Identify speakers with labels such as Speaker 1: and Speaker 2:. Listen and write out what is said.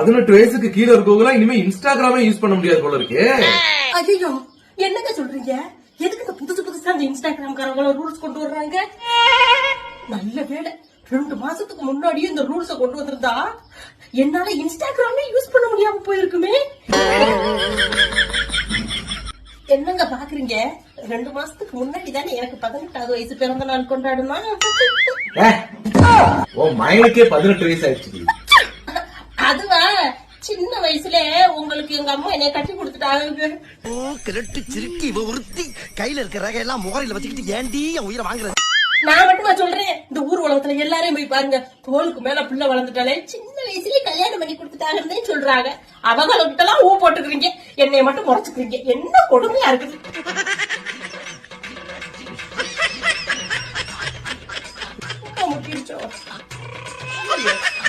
Speaker 1: 18 வயசுக்கு கீழே இருக்கவங்க இனிமே இன்ஸ்டாகிராமே யூஸ் பண்ண முடியாது போல இருக்கு.
Speaker 2: ஐயோ என்னங்க சொல்றீங்க? எதுக்கு இந்த புதுசு புதுசா அந்த இன்ஸ்டாகிராம்காரங்கள ரூல்ஸ் கொண்டு வர்றாங்க? நல்ல வேலை 2 மாசத்துக்கு முன்னாடியே இந்த ரூல்ஸ கொண்டு வந்திருந்தா என்னால இன்ஸ்டாகிராமே யூஸ் பண்ண முடியாம போயிருக்குமே. என்னங்க பாக்குறீங்க? 2 மாசத்துக்கு முன்னாடி தானே எனக்கு 18வது வயசு பிறந்த நாள் கொண்டாடணும்.
Speaker 1: உன் மகனுக்கே 18 வயசு ஆயிடுச்சு.
Speaker 2: அதுவா சின்ன வயசுல உங்களுக்கு எங்க அம்மா என்னைய கட்டி கொடுத்துட்டாங்க.
Speaker 3: கிரட்டு சிரிக்கி இவ உறுத்தி கையில இருக்கிற ரக எல்லாம் முகரையில வச்சுக்கிட்டு ஏண்டி என் உயிரை வாங்குறது?
Speaker 2: நான் மட்டுமா சொல்றேன், இந்த ஊர் உலகத்துல எல்லாரையும் போய் பாருங்க. தோலுக்கு மேல பிள்ளை வளர்ந்துட்டாலே சின்ன வயசுலயே கல்யாணம் பண்ணி கொடுத்துட்டாங்கன்னு சொல்றாங்க. அவங்ககிட்ட எல்லாம் ஊ போட்டுக்கிறீங்க, என்னைய மட்டும் முறைச்சுக்கிறீங்க. என்ன கொடுமையா இருக்குது. முட்டிடுச்சோ.